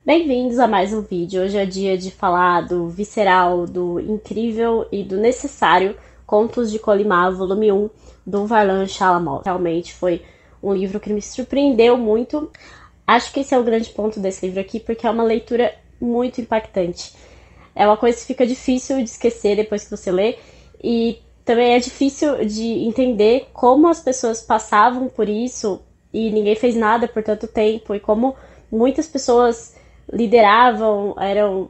Bem-vindos a mais um vídeo. Hoje é dia de falar do visceral, do incrível e do necessário Contos de Colimar, volume 1, do Varlam Shalamov. Realmente foi um livro que me surpreendeu muito. Acho que esse é o grande ponto desse livro aqui, porque é uma leitura muito impactante. É uma coisa que fica difícil de esquecer depois que você lê, e também é difícil de entender como as pessoas passavam por isso e ninguém fez nada por tanto tempo, e como muitas pessoas lideravam, eram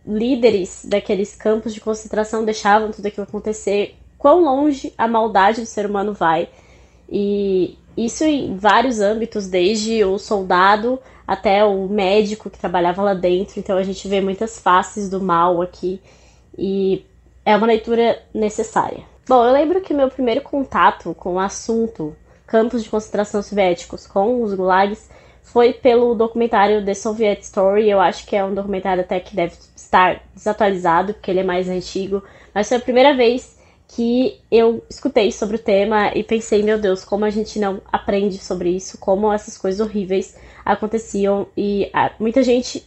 líderes daqueles campos de concentração, deixavam tudo aquilo acontecer, quão longe a maldade do ser humano vai. E isso em vários âmbitos, desde o soldado até o médico que trabalhava lá dentro. Então a gente vê muitas faces do mal aqui e é uma leitura necessária. Bom, eu lembro que meu primeiro contato com o assunto campos de concentração soviéticos, com os gulags, foi pelo documentário The Soviet Story. Eu acho que é um documentário até que deve estar desatualizado, porque ele é mais antigo, mas foi a primeira vez que eu escutei sobre o tema e pensei, meu Deus, como a gente não aprende sobre isso, como essas coisas horríveis aconteciam, e muita gente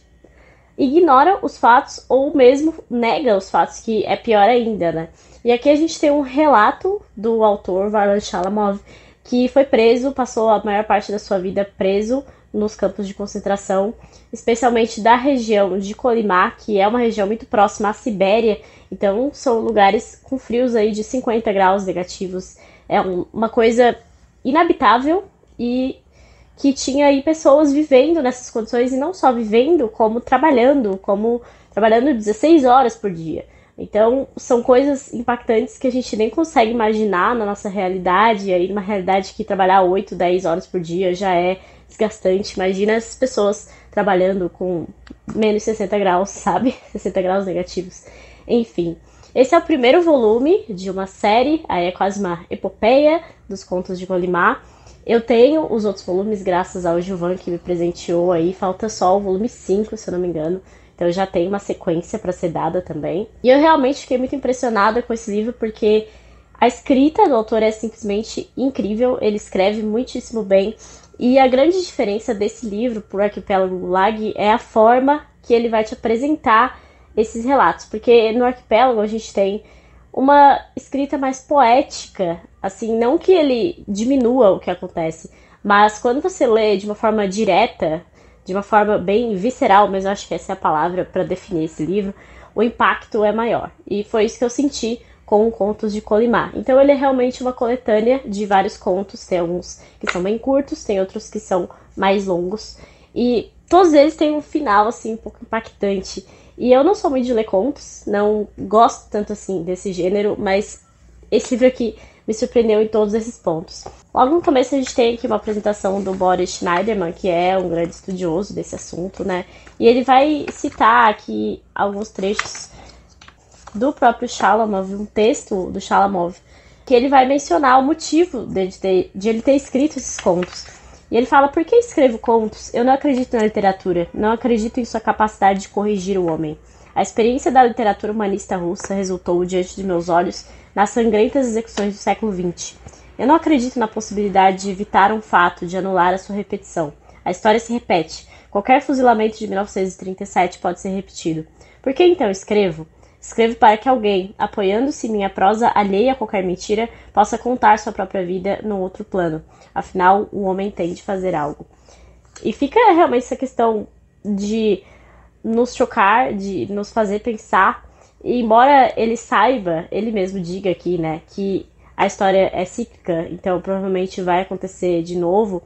ignora os fatos ou mesmo nega os fatos, que é pior ainda, né? E aqui a gente tem um relato do autor, Varlam Shalamov, que foi preso, passou a maior parte da sua vida preso nos campos de concentração, especialmente da região de Kolyma, que é uma região muito próxima à Sibéria, então são lugares com frios aí de 50 graus negativos. É uma coisa inabitável, e que tinha aí pessoas vivendo nessas condições, e não só vivendo, como trabalhando 16 horas por dia. Então, são coisas impactantes que a gente nem consegue imaginar na nossa realidade, e aí numa realidade que trabalhar 8, 10 horas por dia já é desgastante. Imagina essas pessoas trabalhando com menos 60 graus, sabe? 60 graus negativos. Enfim, esse é o primeiro volume de uma série, aí é quase uma epopeia dos contos de Kolyma. Eu tenho os outros volumes graças ao Gilvan, que me presenteou aí, falta só o volume 5, se eu não me engano. Então já tem uma sequência para ser dada também. E eu realmente fiquei muito impressionada com esse livro, porque a escrita do autor é simplesmente incrível, ele escreve muitíssimo bem. E a grande diferença desse livro pro Arquipélago Gulag é a forma que ele vai te apresentar esses relatos. Porque no Arquipélago a gente tem uma escrita mais poética, assim, não que ele diminua o que acontece, mas quando você lê de uma forma direta, de uma forma bem visceral, mas eu acho que essa é a palavra para definir esse livro, o impacto é maior. E foi isso que eu senti com Contos de Kolyma. Então ele é realmente uma coletânea de vários contos, tem alguns que são bem curtos, tem outros que são mais longos, e todos eles têm um final, assim, um pouco impactante. E eu não sou muito de ler contos, não gosto tanto assim desse gênero, mas esse livro aqui me surpreendeu em todos esses pontos. Logo no começo a gente tem aqui uma apresentação do Boris Schneiderman, que é um grande estudioso desse assunto, né? E ele vai citar aqui alguns trechos do próprio Shalamov, um texto do Shalamov, que ele vai mencionar o motivo de ele ter escrito esses contos. E ele fala: por que escrevo contos? Eu não acredito na literatura, não acredito em sua capacidade de corrigir o homem. A experiência da literatura humanista russa resultou diante de meus olhos nas sangrentas execuções do século XX. Eu não acredito na possibilidade de evitar um fato, de anular a sua repetição. A história se repete. Qualquer fuzilamento de 1937 pode ser repetido. Por que então escrevo? Escrevo para que alguém, apoiando-se em minha prosa alheia a qualquer mentira, possa contar sua própria vida num outro plano. Afinal, um homem tem de fazer algo. E fica realmente essa questão de nos chocar, de nos fazer pensar. E embora ele saiba, ele mesmo diga aqui, né, que a história é cíclica, então provavelmente vai acontecer de novo,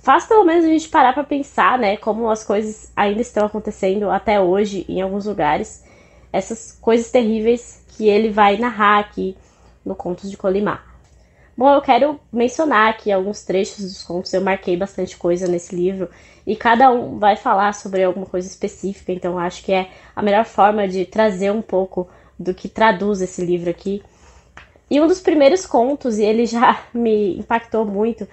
faz pelo menos a gente parar para pensar, né, como as coisas ainda estão acontecendo até hoje em alguns lugares. Essas coisas terríveis que ele vai narrar aqui no Contos de Kolyma. Bom, eu quero mencionar aqui alguns trechos dos contos, eu marquei bastante coisa nesse livro, e cada um vai falar sobre alguma coisa específica, então acho que é a melhor forma de trazer um pouco do que traduz esse livro aqui. E um dos primeiros contos, e ele já me impactou muito,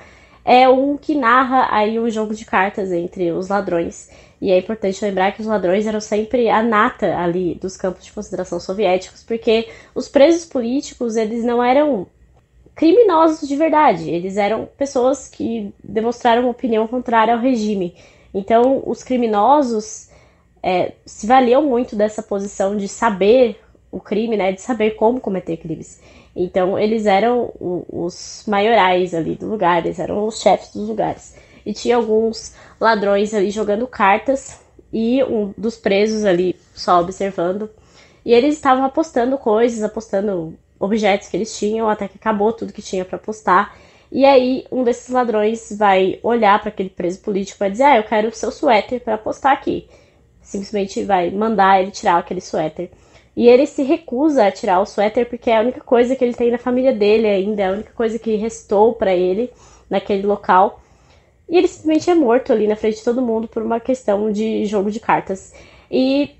é um que narra aí um jogo de cartas entre os ladrões. E é importante lembrar que os ladrões eram sempre a nata ali dos campos de concentração soviéticos, porque os presos políticos, eles não eram criminosos de verdade, eles eram pessoas que demonstraram uma opinião contrária ao regime. Então, os criminosos se valiam muito dessa posição de saber o crime, né, de saber como cometer crimes. Então, eles eram os maiorais ali do lugar, eles eram os chefes dos lugares. E tinha alguns ladrões ali jogando cartas e um dos presos ali só observando. E eles estavam apostando coisas, apostando objetos que eles tinham, até que acabou tudo que tinha para apostar. E aí um desses ladrões vai olhar para aquele preso político e vai dizer: eu quero o seu suéter para apostar aqui. Simplesmente vai mandar ele tirar aquele suéter. E ele se recusa a tirar o suéter porque é a única coisa que ele tem na família dele ainda, é a única coisa que restou para ele naquele local. E ele simplesmente é morto ali na frente de todo mundo por uma questão de jogo de cartas. E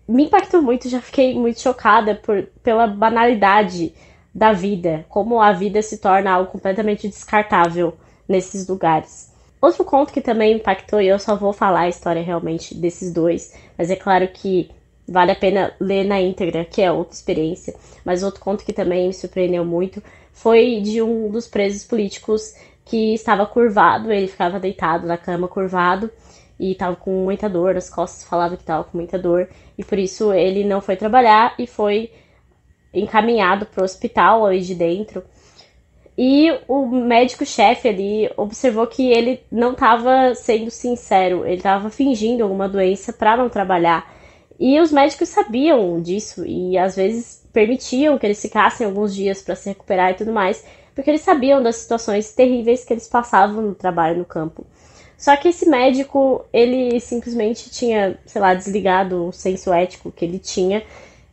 me impactou muito, já fiquei muito chocada pela banalidade da vida, como a vida se torna algo completamente descartável nesses lugares. Outro conto que também me impactou, e eu só vou falar a história realmente desses dois, mas é claro que vale a pena ler na íntegra, que é outra experiência. Mas outro conto que também me surpreendeu muito foi de um dos presos políticos que estava curvado, ele ficava deitado na cama curvado e estava com muita dor nas costas, falava que estava com muita dor, e por isso ele não foi trabalhar e foi encaminhado para o hospital ali de dentro. E o médico-chefe ali observou que ele não estava sendo sincero, ele estava fingindo alguma doença para não trabalhar. E os médicos sabiam disso e às vezes permitiam que eles ficassem alguns dias para se recuperar e tudo mais, porque eles sabiam das situações terríveis que eles passavam no trabalho no campo. Só que esse médico, ele simplesmente tinha, sei lá, desligado o senso ético que ele tinha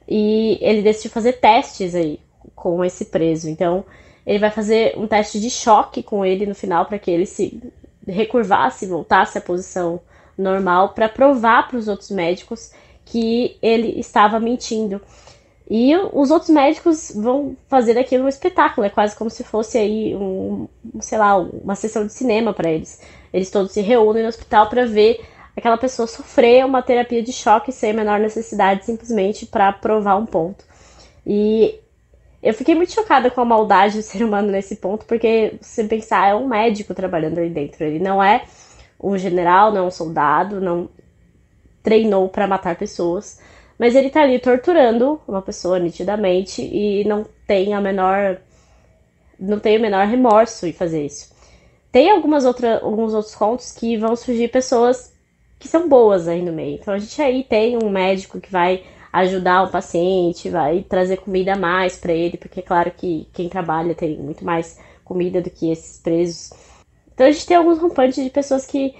e ele decidiu fazer testes aí com esse preso. Então, ele vai fazer um teste de choque com ele no final para que ele se recurvasse, voltasse à posição normal, para provar para os outros médicos que ele estava mentindo. E os outros médicos vão fazer daquilo um espetáculo, é quase como se fosse aí uma sessão de cinema para eles. Eles todos se reúnem no hospital para ver aquela pessoa sofrer uma terapia de choque sem a menor necessidade, simplesmente para provar um ponto. E eu fiquei muito chocada com a maldade do ser humano nesse ponto, porque se você pensar, é um médico trabalhando ali dentro. Ele não é um general, não é um soldado, não treinou para matar pessoas, mas ele tá ali torturando uma pessoa nitidamente e não tem o menor remorso em fazer isso. Tem alguns outros contos que vão surgir pessoas que são boas aí no meio. Então a gente aí tem um médico que vai ajudar o paciente, vai trazer comida a mais para ele, porque é claro que quem trabalha tem muito mais comida do que esses presos. Então a gente tem alguns rompantes de pessoas que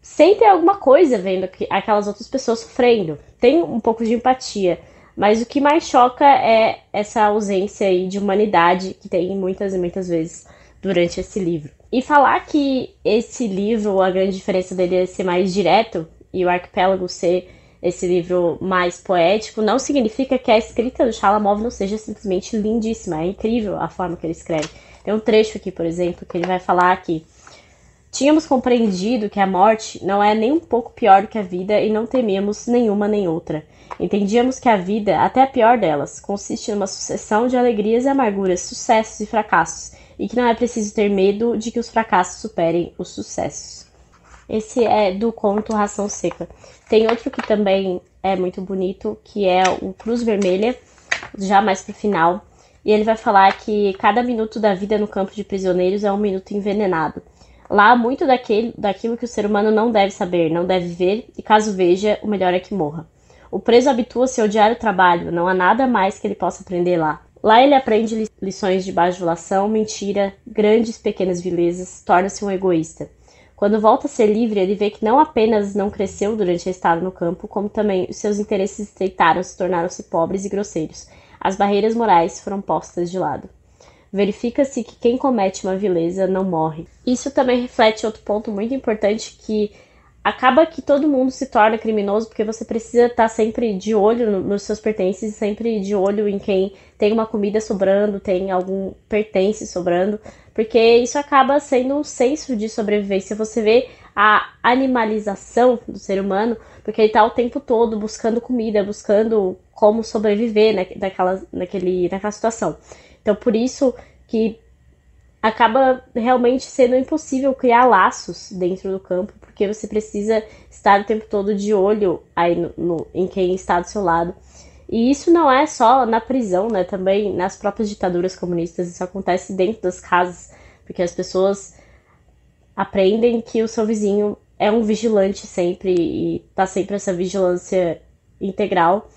sentem alguma coisa vendo aquelas outras pessoas sofrendo. Tem um pouco de empatia, mas o que mais choca é essa ausência aí de humanidade que tem muitas e muitas vezes durante esse livro. E falar que esse livro, a grande diferença dele é ser mais direto e o Arquipélago ser esse livro mais poético, não significa que a escrita do Shalamov não seja simplesmente lindíssima. É incrível a forma que ele escreve. Tem um trecho aqui, por exemplo, que ele vai falar que tínhamos compreendido que a morte não é nem um pouco pior do que a vida e não temíamos nenhuma nem outra. Entendíamos que a vida, até a pior delas, consiste numa sucessão de alegrias e amarguras, sucessos e fracassos, e que não é preciso ter medo de que os fracassos superem os sucessos. Esse é do conto Ração Seca. Tem outro que também é muito bonito, que é o Cruz Vermelha, já mais pro final, e ele vai falar que cada minuto da vida no campo de prisioneiros é um minuto envenenado. Lá há muito daquilo que o ser humano não deve saber, não deve ver, e caso veja, o melhor é que morra. O preso habitua-se a odiar o trabalho, não há nada mais que ele possa aprender lá. Lá ele aprende lições de bajulação, mentira, grandes e pequenas vilezas, torna-se um egoísta. Quando volta a ser livre, ele vê que não apenas não cresceu durante a estada no campo, como também os seus interesses estreitaram-se, tornaram-se pobres e grosseiros. As barreiras morais foram postas de lado. Verifica-se que quem comete uma vileza não morre. Isso também reflete outro ponto muito importante, que acaba que todo mundo se torna criminoso porque você precisa estar sempre de olho nos seus pertences, sempre de olho em quem tem uma comida sobrando, tem algum pertence sobrando, porque isso acaba sendo um senso de sobrevivência. Você vê a animalização do ser humano, porque ele está o tempo todo buscando comida, buscando como sobreviver naquela situação. Então, por isso que acaba realmente sendo impossível criar laços dentro do campo, porque você precisa estar o tempo todo de olho aí em quem está do seu lado. E isso não é só na prisão, né? Também nas próprias ditaduras comunistas, isso acontece dentro das casas, porque as pessoas aprendem que o seu vizinho é um vigilante sempre e tá sempre essa vigilância integral.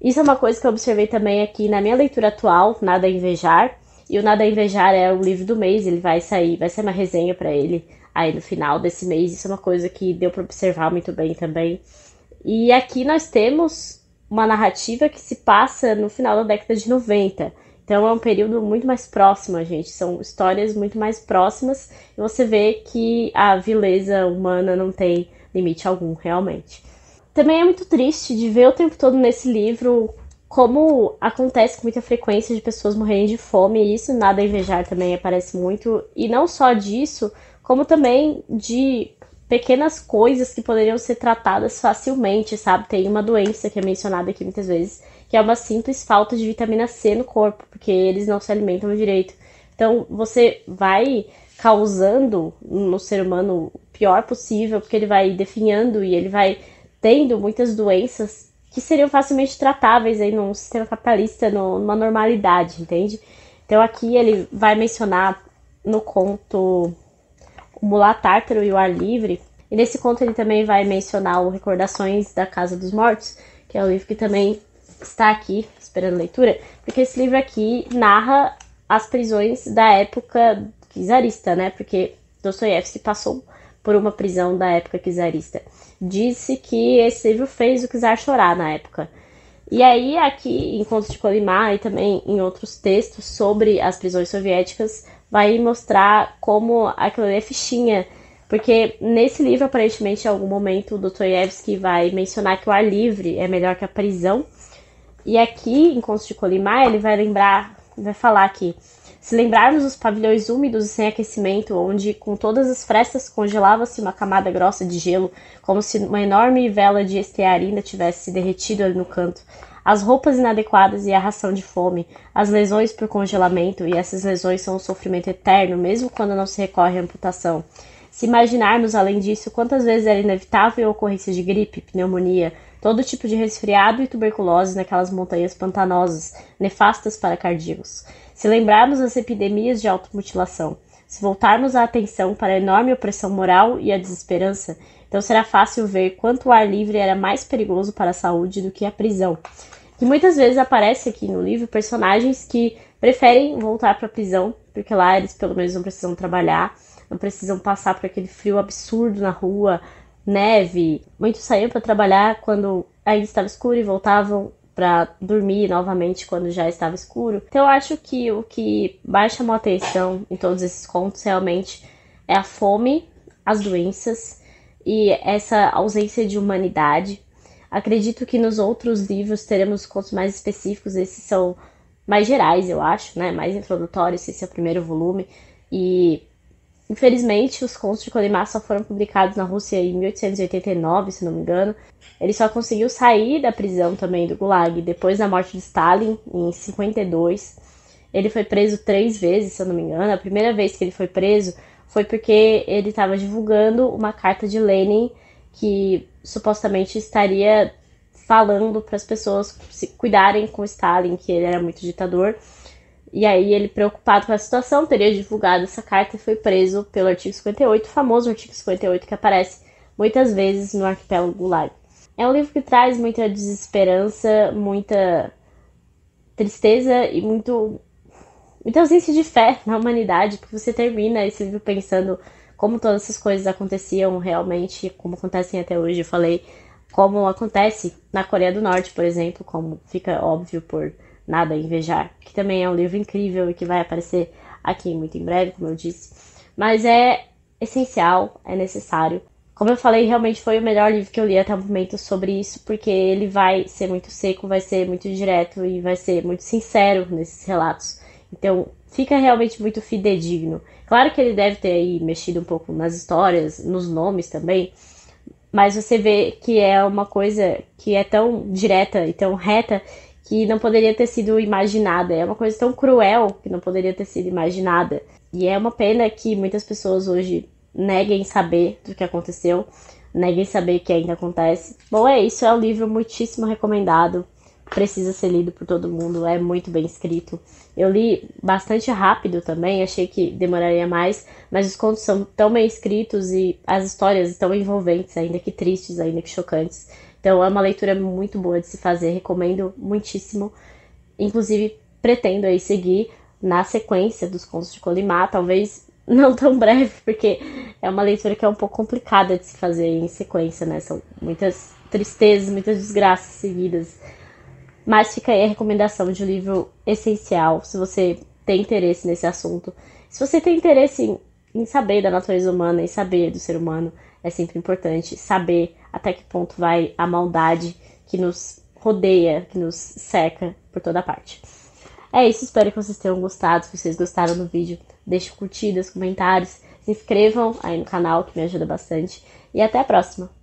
Isso é uma coisa que eu observei também aqui na minha leitura atual, Nada a Invejar. E o Nada a Invejar é o livro do mês, ele vai sair uma resenha para ele aí no final desse mês. Isso é uma coisa que deu para observar muito bem também. E aqui nós temos uma narrativa que se passa no final da década de 90. Então é um período muito mais próximo, gente. São histórias muito mais próximas e você vê que a vileza humana não tem limite algum, realmente. Também é muito triste de ver o tempo todo nesse livro como acontece com muita frequência de pessoas morrerem de fome, e isso Nada a Invejar também aparece muito. E não só disso, como também de pequenas coisas que poderiam ser tratadas facilmente, sabe? Tem uma doença que é mencionada aqui muitas vezes, que é uma simples falta de vitamina C no corpo, porque eles não se alimentam direito. Então você vai causando no ser humano o pior possível, porque ele vai definhando e ele vai tendo muitas doenças que seriam facilmente tratáveis aí num sistema capitalista, numa normalidade, entende? Então aqui ele vai mencionar no conto O Mulá Tártaro e o Ar Livre, e nesse conto ele também vai mencionar o Recordações da Casa dos Mortos, que é o livro que também está aqui, esperando leitura, porque esse livro aqui narra as prisões da época czarista, né? Porque Dostoiévski passou por uma prisão da época czarista. Disse que esse livro fez o czar chorar na época. E aí, aqui, em Contos de Colimar e também em outros textos sobre as prisões soviéticas, vai mostrar como aquilo ali é fichinha. Porque nesse livro, aparentemente, em algum momento, o Dostoiévski vai mencionar que o ar livre é melhor que a prisão. E aqui, em Contos de Colimar, ele vai falar que se lembrarmos dos pavilhões úmidos e sem aquecimento, onde com todas as frestas congelava-se uma camada grossa de gelo, como se uma enorme vela de estearina tivesse se derretido ali no canto, as roupas inadequadas e a ração de fome, as lesões por congelamento, e essas lesões são um sofrimento eterno, mesmo quando não se recorre à amputação. Se imaginarmos, além disso, quantas vezes era inevitável a ocorrência de gripe, pneumonia, todo tipo de resfriado e tuberculose naquelas montanhas pantanosas, nefastas para cardíacos. Se lembrarmos das epidemias de automutilação, se voltarmos a atenção para a enorme opressão moral e a desesperança, então será fácil ver quanto o ar livre era mais perigoso para a saúde do que a prisão. E muitas vezes aparece aqui no livro personagens que preferem voltar para a prisão, porque lá eles pelo menos não precisam trabalhar, não precisam passar por aquele frio absurdo na rua, neve. Muitos saíam para trabalhar quando ainda estava escuro e voltavam para dormir novamente quando já estava escuro. Então eu acho que o que mais chamou a atenção em todos esses contos realmente é a fome, as doenças e essa ausência de humanidade. Acredito que nos outros livros teremos contos mais específicos, esses são mais gerais, eu acho, né? Mais introdutórios, esse é o primeiro volume. E infelizmente, os contos de Colimar só foram publicados na Rússia em 1889, se não me engano. Ele só conseguiu sair da prisão também do Gulag depois da morte de Stalin, em 52. Ele foi preso 3 vezes, se eu não me engano. A primeira vez que ele foi preso foi porque ele estava divulgando uma carta de Lenin que supostamente estaria falando para as pessoas se cuidarem com Stalin, que ele era muito ditador. E aí ele, preocupado com a situação, teria divulgado essa carta e foi preso pelo artigo 58, o famoso artigo 58 que aparece muitas vezes no arquipélago Gulag. É um livro que traz muita desesperança, muita tristeza e muita ausência de fé na humanidade, porque você termina esse livro pensando como todas essas coisas aconteciam realmente, como acontecem até hoje. Eu falei como acontece na Coreia do Norte, por exemplo, como fica óbvio por Nada a Invejar, que também é um livro incrível e que vai aparecer aqui muito em breve, como eu disse. Mas é essencial, é necessário. Como eu falei, realmente foi o melhor livro que eu li até o momento sobre isso, porque ele vai ser muito seco, vai ser muito direto e vai ser muito sincero nesses relatos. Então, fica realmente muito fidedigno. Claro que ele deve ter aí mexido um pouco nas histórias, nos nomes também, mas você vê que é uma coisa que é tão direta e tão reta que não poderia ter sido imaginada. É uma coisa tão cruel que não poderia ter sido imaginada. E é uma pena que muitas pessoas hoje neguem saber do que aconteceu, neguem saber que ainda acontece. Bom, é isso, é um livro muitíssimo recomendado, precisa ser lido por todo mundo, é muito bem escrito. Eu li bastante rápido também, achei que demoraria mais, mas os contos são tão bem escritos e as histórias tão envolventes, ainda que tristes, ainda que chocantes. Então é uma leitura muito boa de se fazer, recomendo muitíssimo. Inclusive, pretendo aí seguir na sequência dos contos de Colimar, talvez não tão breve, porque é uma leitura que é um pouco complicada de se fazer em sequência, né? São muitas tristezas, muitas desgraças seguidas. Mas fica aí a recomendação de um livro essencial, se você tem interesse nesse assunto. Se você tem interesse em saber da natureza humana, em saber do ser humano, é sempre importante saber até que ponto vai a maldade que nos rodeia, que nos cerca por toda parte. É isso, espero que vocês tenham gostado. Se vocês gostaram do vídeo, deixem curtidas, comentários, se inscrevam aí no canal, que me ajuda bastante. E até a próxima!